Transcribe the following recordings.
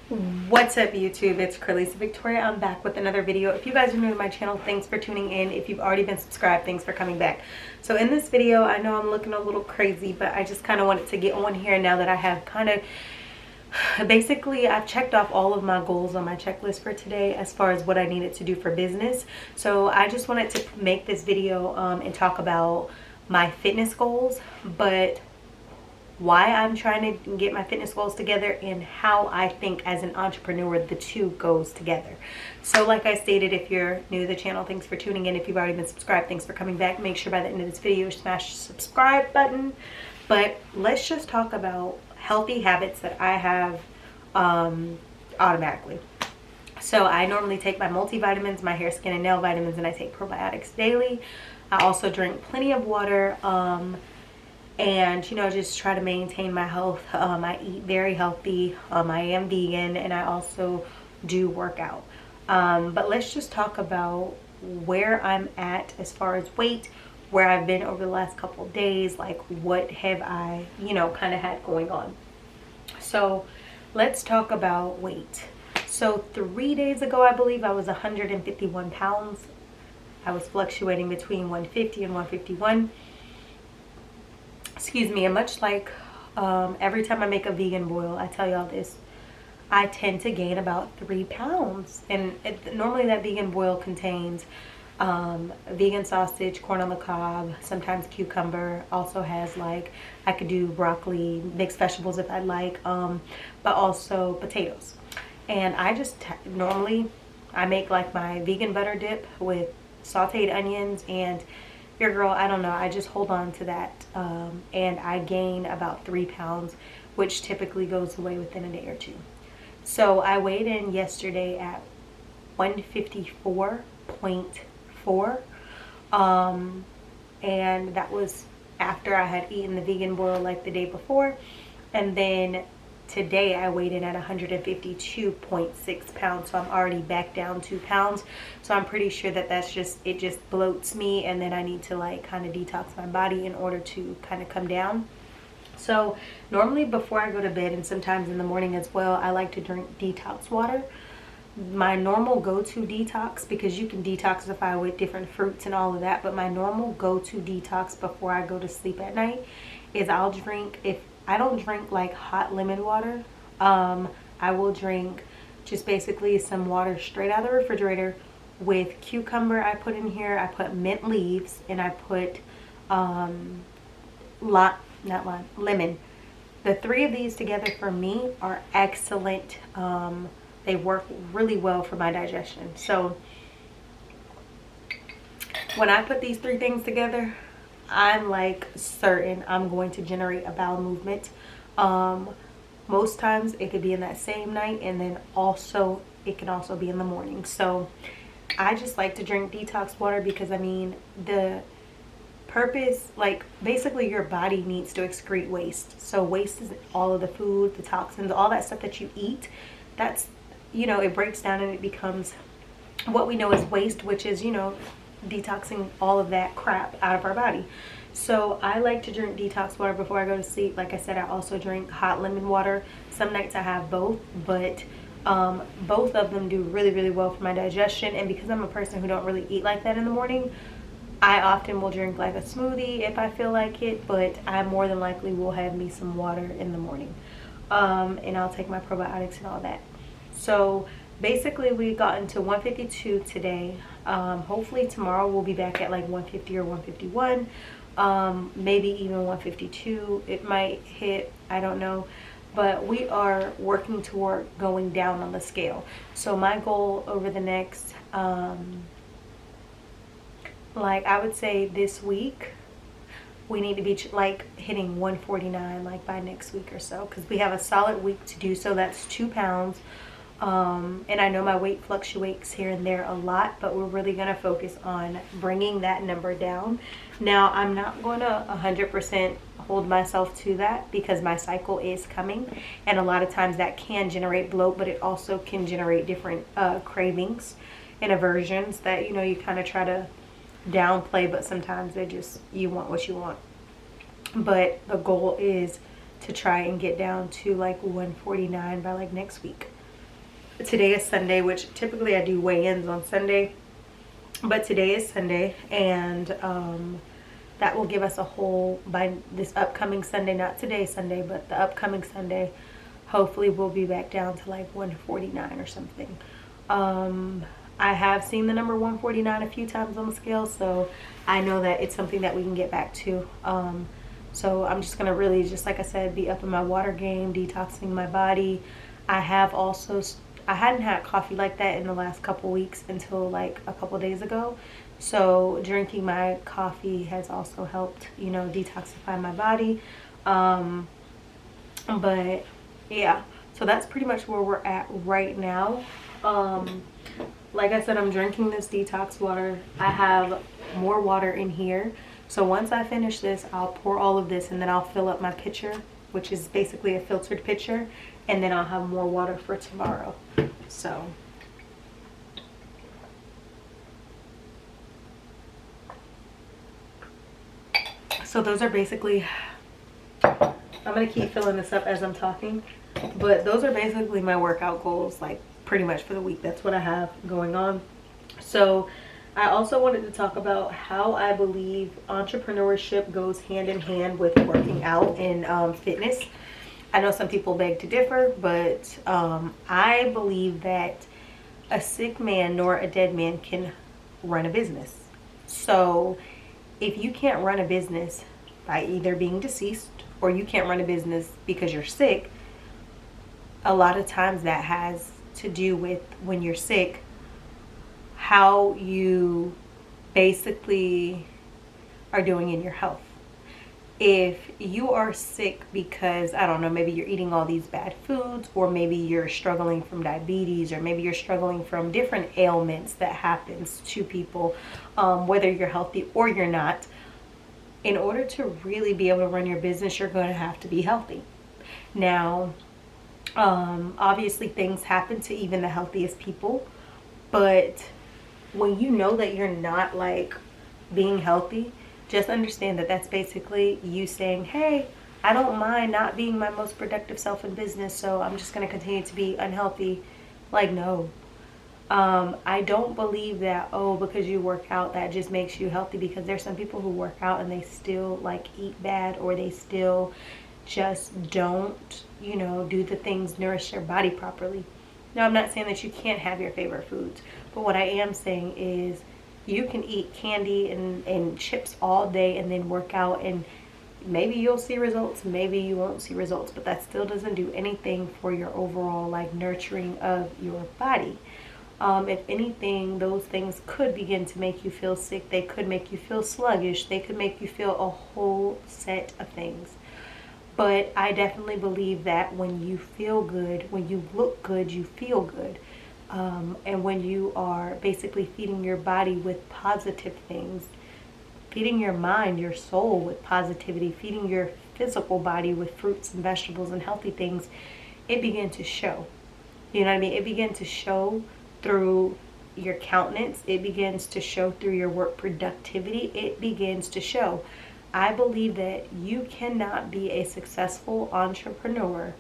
What's up, YouTube? It's Curly's Victoria. I'm back with another video. If you guys are new to my channel, thanks for tuning in. If you've already been subscribed, thanks for coming back. So in this video, I know I'm looking a little crazy, but I just kind of wanted to get on here now that I have kind of basically I've checked off all of my goals on my checklist for today as far as what I needed to do for business. So I just wanted to make this video and talk about my fitness goals, but why I'm trying to get my fitness goals together and how I think as an entrepreneur the two goes together. So like I stated, if you're new to the channel, thanks for tuning in. If you've already been subscribed, thanks for coming back. Make sure by the end of this video you smash the subscribe button. But let's just talk about healthy habits that I have automatically. So I normally take my multivitamins, my hair, skin, and nail vitamins, and I take probiotics daily. I also drink plenty of water, and you know, just try to maintain my health. I eat very healthy. I am vegan, and I also do work out. But let's just talk about where I'm at as far as weight, where I've been over the last couple of days, like what have I, you know, kind of had going on. So let's talk about weight. So 3 days ago, I believe I was 151 pounds. I was fluctuating between 150 and 151. Excuse me. And much like every time I make a vegan boil, I tell y'all this, I tend to gain about 3 pounds. And normally that vegan boil contains vegan sausage, corn on the cob, sometimes cucumber. Also has, like, I could do broccoli, mixed vegetables if I'd like, but also potatoes. And I just normally I make like my vegan butter dip with sauteed onions, and your girl, I don't know, I just hold on to that, and I gain about 3 pounds, which typically goes away within a day or two. So I weighed in yesterday at 154.4, and that was after I had eaten the vegan boil like the day before. And then today I weighed in at 152.6 pounds, so I'm already back down 2 pounds. So I'm pretty sure that that's just, it just bloats me, and then I need to like kind of detox my body in order to kind of come down. So normally before I go to bed, and sometimes in the morning as well, I like to drink detox water. My normal go-to detox, because you can detoxify with different fruits and all of that, but my normal go-to detox before I go to sleep at night is I'll drink, if I don't drink like hot lemon water, I will drink just basically some water straight out of the refrigerator with cucumber. I put in here, I put mint leaves, and I put lemon. The three of these together for me are excellent. They work really well for my digestion. So when I put these three things together, I'm like certain I'm going to generate a bowel movement. Most times it could be in that same night, and then also it can also be in the morning. So I just like to drink detox water because, I mean, the purpose, like, basically your body needs to excrete waste. So waste is all of the food, the toxins, all that stuff that you eat. That's, you know, it breaks down and it becomes what we know as waste, which is, you know, detoxing all of that crap out of our body. So I like to drink detox water before I go to sleep. Like I said, I also drink hot lemon water. Some nights I have both, but both of them do really, really well for my digestion. And because I'm a person who don't really eat like that in the morning, I often will drink like a smoothie if I feel like it, but I more than likely will have me some water in the morning, and I'll take my probiotics and all that. So basically we got into 152 today. Hopefully tomorrow we'll be back at like 150 or 151, maybe even 152. It might hit, I don't know, but we are working toward going down on the scale. So my goal over the next like, I would say this week we need to be like hitting 149 like by next week or so, because we have a solid week to do so. That's 2 pounds. And I know my weight fluctuates here and there a lot, but we're really going to focus on bringing that number down. Now, I'm not going to 100% hold myself to that because my cycle is coming, and a lot of times that can generate bloat, but it also can generate different cravings and aversions that, you know, you kind of try to downplay, but sometimes they just, you want what you want. But the goal is to try and get down to like 149 by like next week. Today is Sunday, which typically I do weigh-ins on Sunday, but today is Sunday, and that will give us a whole, by this upcoming Sunday, not today Sunday, but the upcoming Sunday, hopefully we'll be back down to like 149 or something. I have seen the number 149 a few times on the scale, so I know that it's something that we can get back to. So I'm just gonna really, just like I said, be up in my water game, detoxing my body. I hadn't had coffee like that in the last couple weeks until like a couple days ago. So drinking my coffee has also helped, you know, detoxify my body. But yeah, so that's pretty much where we're at right now. Like I said, I'm drinking this detox water. I have more water in here. So once I finish this, I'll pour all of this and then I'll fill up my pitcher, which is basically a filtered pitcher, and then I'll have more water for tomorrow. So those are basically, I'm gonna keep filling this up as I'm talking, but those are basically my workout goals, like pretty much for the week. That's what I have going on. So I also wanted to talk about how I believe entrepreneurship goes hand in hand with working out and fitness. I know some people beg to differ, but I believe that a sick man nor a dead man can run a business. So if you can't run a business by either being deceased or you can't run a business because you're sick, a lot of times that has to do with, when you're sick, how you basically are doing in your health. If you are sick because, I don't know, maybe you're eating all these bad foods, or maybe you're struggling from diabetes, or maybe you're struggling from different ailments that happens to people, whether you're healthy or you're not, in order to really be able to run your business, you're going to have to be healthy. Now, obviously things happen to even the healthiest people, but when you know that you're not like being healthy, just understand that that's basically you saying, hey, I don't mind not being my most productive self in business, so I'm just going to continue to be unhealthy. Like, no. I don't believe that, oh, because you work out, that just makes you healthy, because there's some people who work out and they still like eat bad, or they still just don't, you know, do the things, nourish their body properly. Now, I'm not saying that you can't have your favorite foods, but what I am saying is you can eat candy and chips all day and then work out, and maybe you'll see results, maybe you won't see results, but that still doesn't do anything for your overall like nurturing of your body. If anything, those things could begin to make you feel sick. They could make you feel sluggish. They could make you feel a whole set of things. But I definitely believe that when you feel good, when you look good, you feel good. And when you are basically feeding your body with positive things, feeding your mind, your soul with positivity, feeding your physical body with fruits and vegetables and healthy things, it began to show. You know what I mean? It began to show through your countenance. It begins to show through your work productivity. It begins to show. I believe that you cannot be a successful entrepreneur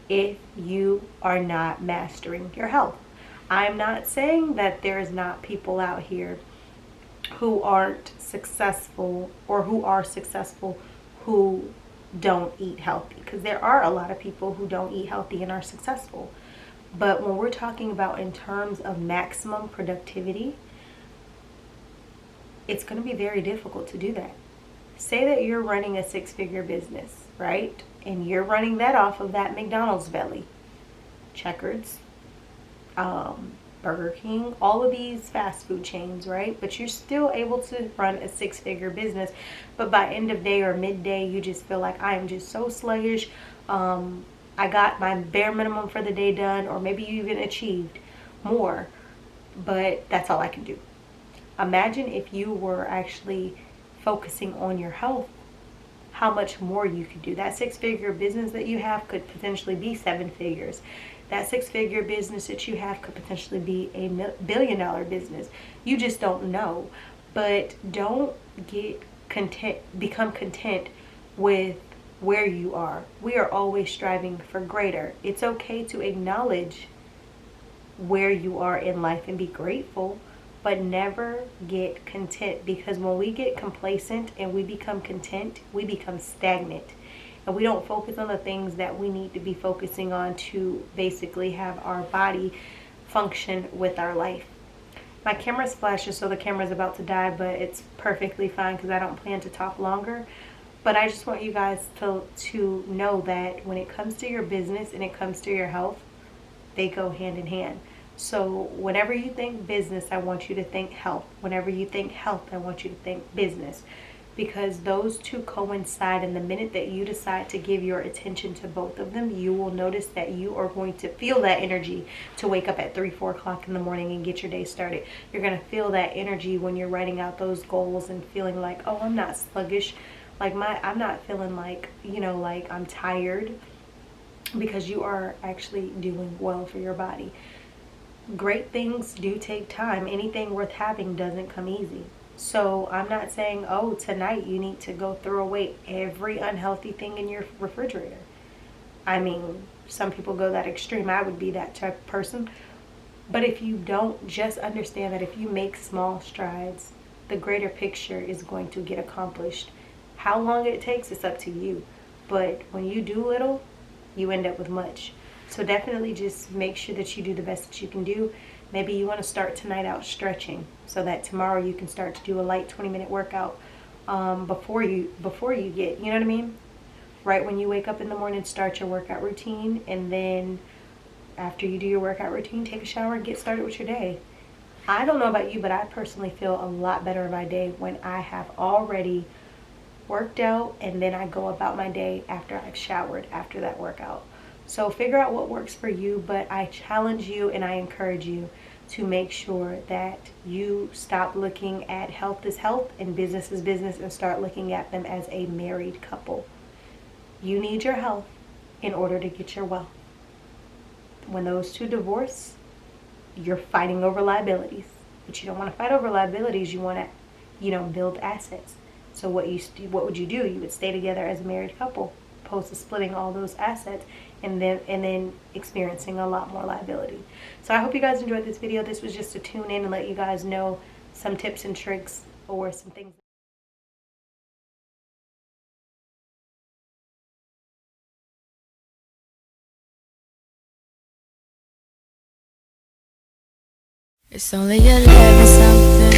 if you are not mastering your health. I'm not saying that there's not people out here who aren't successful, or who are successful who don't eat healthy, because there are a lot of people who don't eat healthy and are successful. But when we're talking about in terms of maximum productivity, it's going to be very difficult to do that. Say that you're running a 6-figure business, right? And you're running that off of that McDonald's belly, Checkers, Burger King, all of these fast food chains, right? But you're still able to run a 6-figure business. But by end of day or midday, you just feel like, I am just so sluggish. I got my bare minimum for the day done, or maybe you even achieved more, but that's all I can do. Imagine if you were actually focusing on your health, how much more you could do. That 6-figure business that you have could potentially be 7 figures. That 6-figure business that you have could potentially be a billion-dollar business. You just don't know. But don't get content, become content with where you are. We are always striving for greater. It's okay to acknowledge where you are in life and be grateful, but never get content, because when we get complacent and we become content, we become stagnant. And we don't focus on the things that we need to be focusing on to basically have our body function with our life. My camera's flashing, so the camera's about to die, but it's perfectly fine because I don't plan to talk longer. But I just want you guys to know that when it comes to your business and it comes to your health, they go hand in hand. So whenever you think business, I want you to think health. Whenever you think health, I want you to think business, because those two coincide. And the minute that you decide to give your attention to both of them, you will notice that you are going to feel that energy to wake up at 3-4 o'clock in the morning and get your day started. You're going to feel that energy when you're writing out those goals and feeling like, oh, I'm not sluggish, like I'm not feeling like, like I'm tired, because you are actually doing well for your body. Great things do take time. Anything worth having doesn't come easy. So I'm not saying, oh, tonight you need to go throw away every unhealthy thing in your refrigerator. I mean, some people go that extreme. I would be that type of person. But if you don't, just understand that if you make small strides, the greater picture is going to get accomplished. How long it takes, it's up to you. But when you do little, you end up with much. So definitely just make sure that you do the best that you can do. Maybe you want to start tonight out stretching so that tomorrow you can start to do a light 20-minute workout before you get, you know what I mean? Right when you wake up in the morning, start your workout routine, and then after you do your workout routine, take a shower and get started with your day. I don't know about you, but I personally feel a lot better in my day when I have already worked out and then I go about my day after I've showered after that workout. So figure out what works for you, but I challenge you and I encourage you to make sure that you stop looking at health as health and business as business and start looking at them as a married couple. You need your health in order to get your wealth. When those two divorce, you're fighting over liabilities. But you don't want to fight over liabilities. You want to, build assets. So what would you do? You would stay together as a married couple, opposed to splitting all those assets and then experiencing a lot more liability. So I hope you guys enjoyed this video. This was just to tune in and let you guys know some tips and tricks or some things. It's only 11 something.